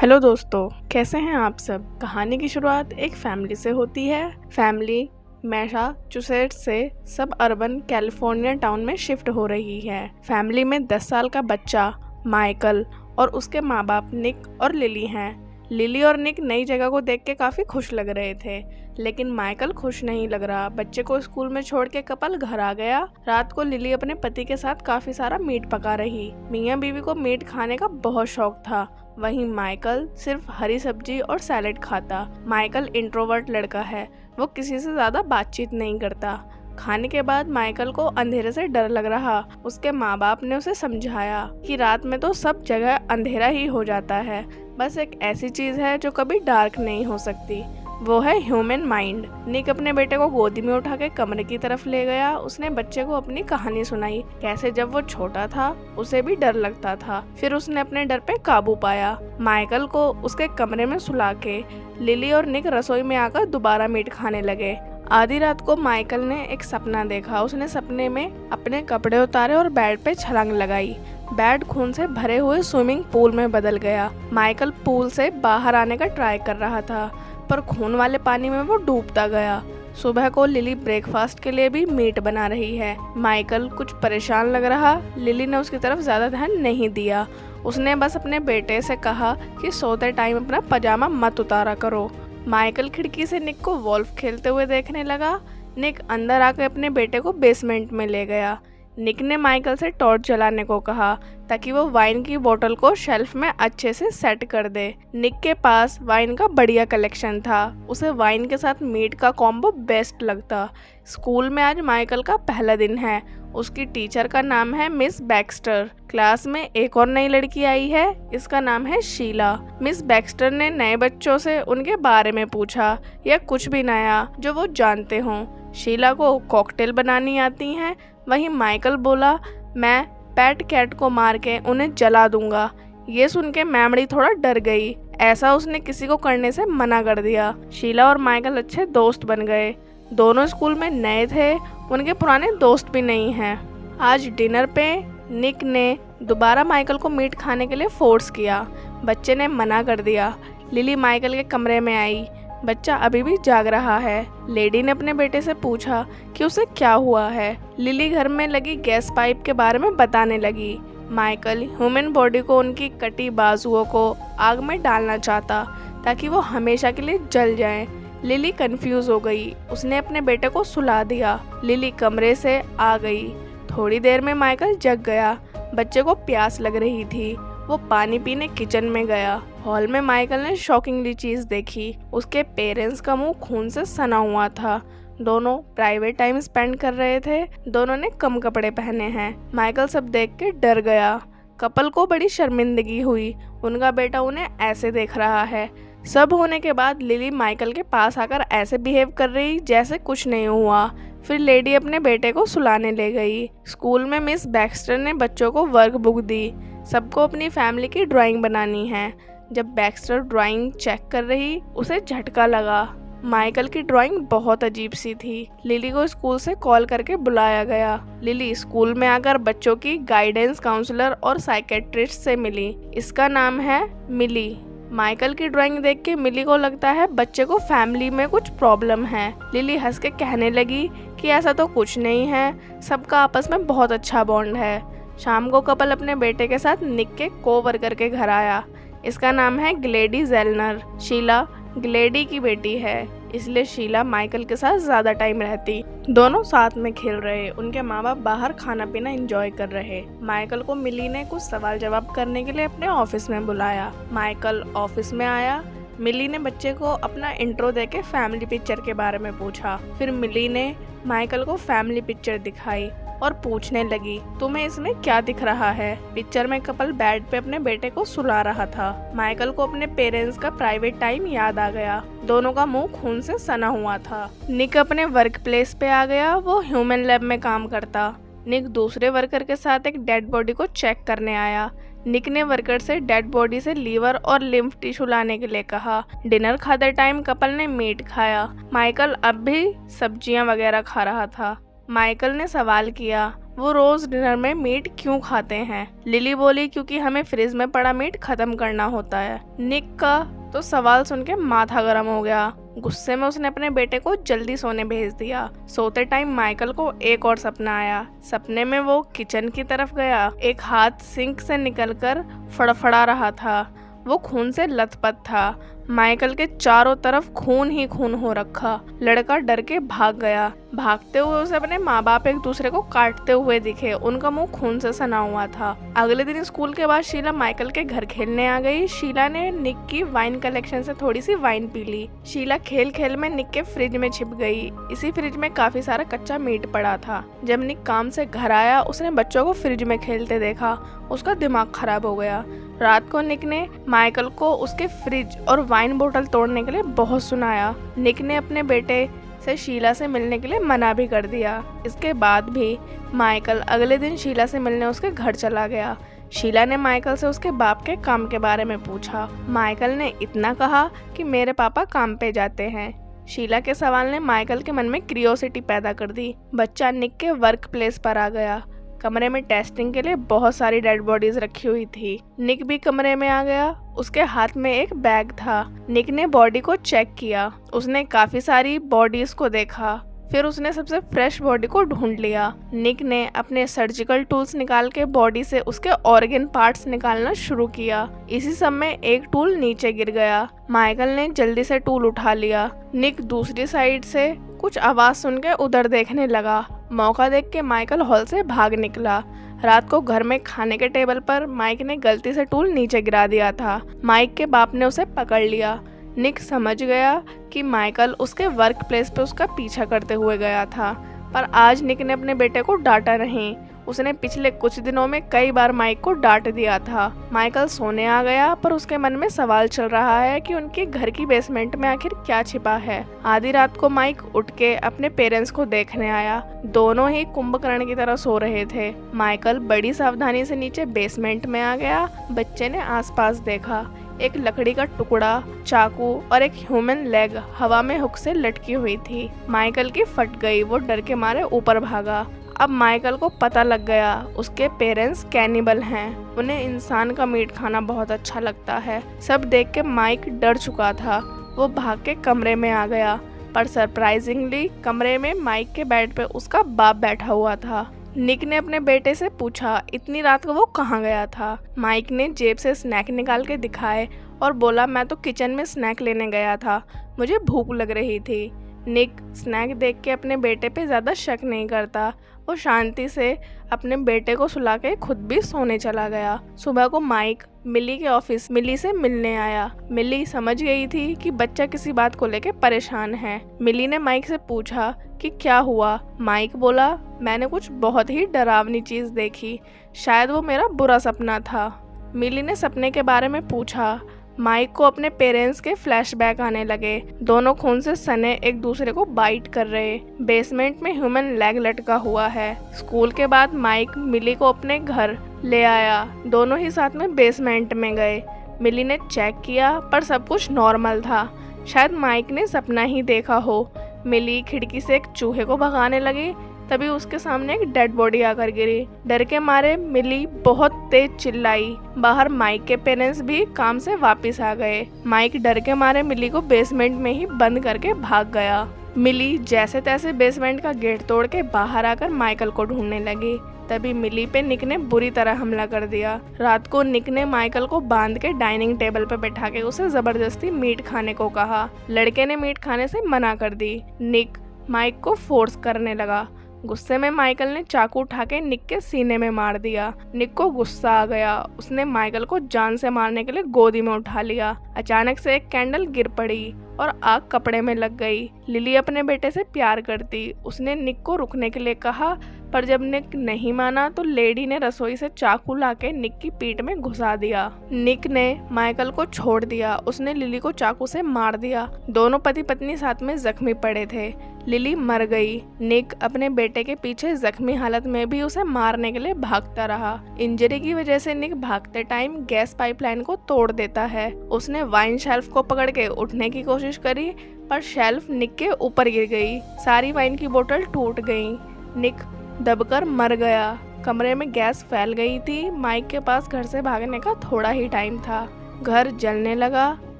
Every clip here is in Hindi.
हेलो दोस्तों, कैसे हैं आप सब। कहानी की शुरुआत एक फैमिली से होती है। फैमिली मैसाचुसेट्स से सब अर्बन कैलिफोर्निया टाउन में शिफ्ट हो रही है। फैमिली में 10 साल का बच्चा माइकल और उसके माँ बाप निक और लिली हैं। लिली और निक नई जगह को देख के काफ़ी खुश लग रहे थे, लेकिन माइकल खुश नहीं लग रहा। बच्चे को स्कूल में छोड़ के कपल घर आ गया। रात को लिली अपने पति के साथ काफ़ी सारा मीट पका रही। मियाँ बीवी को मीट खाने का बहुत शौक था, वहीं माइकल सिर्फ हरी सब्जी और सैलेड खाता। माइकल इंट्रोवर्ट लड़का है, वो किसी से ज़्यादा बातचीत नहीं करता। खाने के बाद माइकल को अंधेरे से डर लग रहा। उसके माँ बाप ने उसे समझाया कि रात में तो सब जगह अंधेरा ही हो जाता है, बस एक ऐसी चीज़ है जो कभी डार्क नहीं हो सकती, वो है ह्यूमन माइंड। निक अपने बेटे को गोदी में उठा के कमरे की तरफ ले गया। उसने बच्चे को अपनी कहानी सुनाई, कैसे जब वो छोटा था उसे भी डर लगता था, फिर उसने अपने डर पे काबू पाया। माइकल को उसके कमरे में सुला के लिली और निक रसोई में आकर दोबारा मीट खाने लगे। आधी रात को माइकल ने एक सपना देखा। उसने सपने में अपने कपड़े उतारे और बेड पे छलांग लगाई। बेड खून से भरे हुए स्विमिंग पूल में बदल गया। माइकल पूल से बाहर आने का ट्राई कर रहा था, पर खून वाले पानी में वो डूबता गया। सुबह को लिली ब्रेकफास्ट के लिए भी मीट बना रही है। माइकल कुछ परेशान लग रहा। लिली ने उसकी तरफ ज्यादा ध्यान नहीं दिया। उसने बस अपने बेटे से कहा कि सोते टाइम अपना पजामा मत उतारा करो। माइकल खिड़की से निक को वॉल्फ खेलते हुए देखने लगा। निक अंदर आकर अपने बेटे को बेसमेंट में ले गया। निक ने माइकल से टॉर्च जलाने को कहा ताकि वो वाइन की बोतल को शेल्फ में अच्छे से सेट कर दे। निक के पास वाइन का बढ़िया कलेक्शन था, उसे वाइन के साथ मीट का कॉम्बो बेस्ट लगता। स्कूल में आज माइकल का पहला दिन है। उसकी टीचर का नाम है मिस बैक्स्टर। क्लास में एक और नई लड़की आई है, इसका नाम है शीला। मिस बैक्स्टर ने नए बच्चों से उनके बारे में पूछा या कुछ भी नया जो वो जानते हों। शीला को कॉकटेल बनानी आती हैं। वहीं माइकल बोला, मैं पेट कैट को मार के उन्हें जला दूंगा। ये सुन के मेमोरी थोड़ा डर गई। ऐसा उसने किसी को करने से मना कर दिया। शीला और माइकल अच्छे दोस्त बन गए। दोनों स्कूल में नए थे, उनके पुराने दोस्त भी नहीं हैं। आज डिनर पे निक ने दोबारा माइकल को मीट खाने के लिए फोर्स किया। बच्चे ने मना कर दिया। लिली माइकल के कमरे में आई। बच्चा अभी भी जाग रहा है। लेडी ने अपने बेटे से पूछा कि उसे क्या हुआ है। लिली घर में लगी गैस पाइप के बारे में बताने लगी। माइकल ह्यूमन बॉडी को उनकी कटी बाजुओं को आग में डालना चाहता ताकि वो हमेशा के लिए जल जाए। लिली कंफ्यूज हो गई। उसने अपने बेटे को सुला दिया। लिली कमरे से आ गई। थोड़ी देर में माइकल जग गया। बच्चे को प्यास लग रही थी, वो पानी पीने किचन में गया। हॉल में माइकल ने शॉकिंगली चीज देखी। उसके पेरेंट्स का मुंह खून से सना हुआ था। दोनों प्राइवेट टाइम स्पेंड कर रहे थे। दोनों ने कम कपड़े पहने हैं। माइकल सब देख के डर गया। कपल को बड़ी शर्मिंदगी हुई, उनका बेटा उन्हें ऐसे देख रहा है। सब होने के बाद लिली माइकल के पास आकर ऐसे बिहेव कर रही जैसे कुछ नहीं हुआ। फिर लेडी अपने बेटे को सुलाने ले गई। स्कूल में मिस बैक्स्टर ने बच्चों को वर्क बुक दी। सबको अपनी फैमिली की ड्राइंग बनानी है। जब बैक्स्टर ड्राइंग चेक कर रही, उसे झटका लगा। माइकल की ड्राइंग बहुत अजीब सी थी। लिली को स्कूल से कॉल करके बुलाया गया। लिली स्कूल में आकर बच्चों की गाइडेंस काउंसलर और साइकेट्रिस्ट से मिली। इसका नाम है मिली। माइकल की ड्राइंग देख के मिली को लगता है बच्चे को फैमिली में कुछ प्रॉब्लम है। लिली हंस के कहने लगी कि ऐसा तो कुछ नहीं है, सबका आपस में बहुत अच्छा बॉन्ड है। शाम को कपल अपने बेटे के साथ निक के कोवर्कर के घर आया। इसका नाम है ग्लेडी जेलनर। शीला ग्लेडी की बेटी है, इसलिए शीला माइकल के साथ ज्यादा टाइम रहती। दोनों साथ में खेल रहे। उनके माँ बाप बाहर खाना पीना एंजॉय कर रहे। माइकल को मिली ने कुछ सवाल जवाब करने के लिए अपने ऑफिस में बुलाया। माइकल ऑफिस में आया। मिली ने बच्चे को अपना इंट्रो देके फैमिली पिक्चर के बारे में पूछा। फिर मिली ने माइकल को फैमिली पिक्चर दिखाई और पूछने लगी, तुम्हें इसमें क्या दिख रहा है। पिक्चर में कपल बेड पे अपने बेटे को सुला रहा था। माइकल को अपने पेरेंट्स का प्राइवेट टाइम याद आ गया। दोनों का मुंह खून से सना हुआ था। निक अपने वर्क प्लेस पे आ गया। वो ह्यूमन लैब में काम करता। निक दूसरे वर्कर के साथ एक डेड बॉडी को चेक करने आया। निक ने वर्कर से डेड बॉडी से लीवर और लिम्फ टिश्यू लाने के लिए कहा। डिनर खाते टाइम कपल ने मीट खाया। माइकल अब भी सब्जियां वगैरह खा रहा था। माइकल ने सवाल किया, वो रोज डिनर में मीट क्यों खाते हैं। लिली बोली क्योंकि हमें फ्रिज में पड़ा मीट खत्म करना होता है। निक का तो सवाल सुन के माथा गर्म हो गया। गुस्से में उसने अपने बेटे को जल्दी सोने भेज दिया। सोते टाइम माइकल को एक और सपना आया। सपने में वो किचन की तरफ गया। एक हाथ सिंक से निकलकर फड़फड़ा रहा था। वो खून से लथपथ था। माइकल के चारों तरफ खून ही खून हो रखा। लड़का डर के भाग गया। भागते हुए उसे अपने माँ बाप एक दूसरे को काटते हुए दिखे। उनका मुंह खून से सना हुआ था। अगले दिन स्कूल के बाद शीला माइकल के घर खेलने आ गई। शीला ने निक की वाइन कलेक्शन से थोड़ी सी वाइन पी ली। शीला खेल खेल में निक के फ्रिज में छिप गई। इसी फ्रिज में काफी सारा कच्चा मीट पड़ा था। जब निक काम से घर आया उसने बच्चों को फ्रिज में खेलते देखा। उसका दिमाग खराब हो गया। रात को निक ने माइकल को उसके फ्रिज और वाइन बोतल तोड़ने के लिए बहुत सुनाया। निक ने अपने बेटे से शीला से मिलने के लिए मना भी कर दिया। इसके बाद भी माइकल अगले दिन शीला से मिलने उसके घर चला गया। शीला ने माइकल से उसके बाप के काम के बारे में पूछा। माइकल ने इतना कहा कि मेरे पापा काम पे जाते हैं। शीला के सवाल ने माइकल के मन में क्यूरियोसिटी पैदा कर दी। बच्चा निक के वर्क प्लेस पर आ गया। कमरे में टेस्टिंग के लिए बहुत सारी डेड बॉडीज रखी हुई थी। निक भी कमरे में आ गया। उसके हाथ में एक बैग था। निक ने बॉडी को चेक किया। उसने काफी सारी बॉडीज को देखा। फिर उसने सबसे फ्रेश बॉडी को ढूंढ लिया। निक ने अपने सर्जिकल टूल्स निकाल के बॉडी से उसके ऑर्गन पार्ट्स निकालना शुरू किया। इसी समय एक टूल नीचे गिर गया। माइकल ने जल्दी से टूल उठा लिया। निक दूसरी साइड से कुछ आवाज सुन के उधर देखने लगा। मौका देख के माइकल हॉल से भाग निकला। रात को घर में खाने के टेबल पर माइक ने गलती से टूल नीचे गिरा दिया था। माइक के बाप ने उसे पकड़ लिया। निक समझ गया कि माइकल उसके वर्क प्लेस पे उसका पीछा करते हुए गया था, पर आज निक ने अपने बेटे को डांटा नहीं। उसने पिछले कुछ दिनों में कई बार माइक को डांट दिया था। माइकल सोने आ गया, पर उसके मन में सवाल चल रहा है कि उनके घर की बेसमेंट में आखिर क्या छिपा है। आधी रात को माइक उठ के अपने पेरेंट्स को देखने आया। दोनों ही कुंभकर्ण की तरह सो रहे थे। माइकल बड़ी सावधानी से नीचे बेसमेंट में आ गया। बच्चे ने आसपास देखा। एक लकड़ी का टुकड़ा, चाकू और एक ह्यूमन लेग हवा में हुक से लटकी हुई थी। माइकल की फट गई। वो डर के मारे ऊपर भागा। अब माइकल को पता लग गया उसके पेरेंट्स कैनिबल हैं। उन्हें इंसान का मीट खाना बहुत अच्छा लगता है। सब देख के माइक डर चुका था। वो भाग के कमरे में आ गया, पर सरप्राइजिंगली कमरे में माइक के बेड पे उसका बाप बैठा हुआ था। निक ने अपने बेटे से पूछा इतनी रात को वो कहाँ गया था। माइक ने जेब से स्नैक निकाल के दिखाए और बोला मैं तो किचन में स्नैक लेने गया था, मुझे भूख लग रही थी। निक स्नैक देख के अपने बेटे पे ज़्यादा शक नहीं करता। वो शांति से अपने बेटे को सुला के खुद भी सोने चला गया। सुबह को माइक मिली के ऑफिस मिली से मिलने आया। मिली समझ गई थी कि बच्चा किसी बात को लेके परेशान है। मिली ने माइक से पूछा कि क्या हुआ। माइक बोला मैंने कुछ बहुत ही डरावनी चीज़ देखी, शायद वो मेरा बुरा सपना था। मिली ने सपने के बारे में पूछा। माइक को अपने पेरेंट्स के फ्लैशबैक आने लगे। दोनों खून से सने एक दूसरे को बाइट कर रहे। बेसमेंट में ह्यूमन लेग लटका हुआ है। स्कूल के बाद माइक मिली को अपने घर ले आया। दोनों ही साथ में बेसमेंट में गए। मिली ने चेक किया, पर सब कुछ नॉर्मल था। शायद माइक ने सपना ही देखा हो। मिली खिड़की से एक चूहे को भगाने लगी, तभी उसके सामने एक डेड बॉडी आकर गिरी। डर के मारे मिली बहुत तेज चिल्लाई। बाहर माइक के पेरेंट्स भी काम से वापस आ गए। माइक डर के मारे मिली को बेसमेंट में ही बंद करके भाग गया। मिली जैसे तैसे बेसमेंट का गेट तोड़ के बाहर आकर माइकल को ढूंढने लगी। तभी मिली पे निक ने बुरी तरह हमला कर दिया। रात को निक ने माइकल को बांध के डाइनिंग टेबल पर बैठा के उसे जबरदस्ती मीट खाने को कहा। लड़के ने मीट खाने से मना कर दी। निक माइक को फोर्स करने लगा। गुस्से में माइकल ने चाकू उठा के निक के सीने में मार दिया। निक को गुस्सा आ गया। उसने माइकल को जान से मारने के लिए गोदी में उठा लिया। अचानक से एक कैंडल गिर पड़ी और आग कपड़े में लग गई। लिली अपने बेटे से प्यार करती। उसने निक को रुकने के लिए कहा, पर जब निक नहीं माना तो लेडी ने रसोई से चाकू लाके निक की पीठ में घुसा दिया। निक ने माइकल को छोड़ दिया। उसने लिली को चाकू से मार दिया। दोनों पति पत्नी साथ में जख्मी पड़े थे। लिली मर गई। निक अपने बेटे के पीछे जख्मी हालत में भी उसे मारने के लिए भागता रहा। इंजरी की वजह से निक भागते टाइम गैस पाइपलाइन को तोड़ देता है। उसने वाइन शेल्फ को पकड़ के उठने की कोशिश करी, पर शेल्फ निक के ऊपर गिर गई। सारी वाइन की बोतल टूट गई। निक दबकर मर गया। कमरे में गैस फैल गई थी। माइक के पास घर से भागने का थोड़ा ही टाइम था। घर जलने लगा।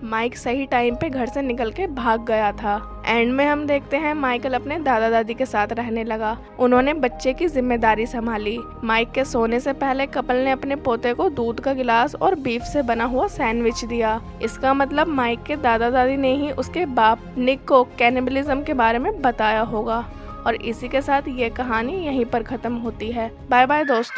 माइक सही टाइम पे घर से निकल के भाग गया था। एंड में हम देखते हैं माइकल अपने दादा दादी के साथ रहने लगा। उन्होंने बच्चे की जिम्मेदारी संभाली। माइक के सोने से पहले कपल ने अपने पोते को दूध का गिलास और बीफ से बना हुआ सैंडविच दिया। इसका मतलब माइक के दादा दादी ने ही उसके बाप निक को कैनिबलिज्म के बारे में बताया होगा। और इसी के साथ ये कहानी यहीं पर खत्म होती है। बाय बाय दोस्तों।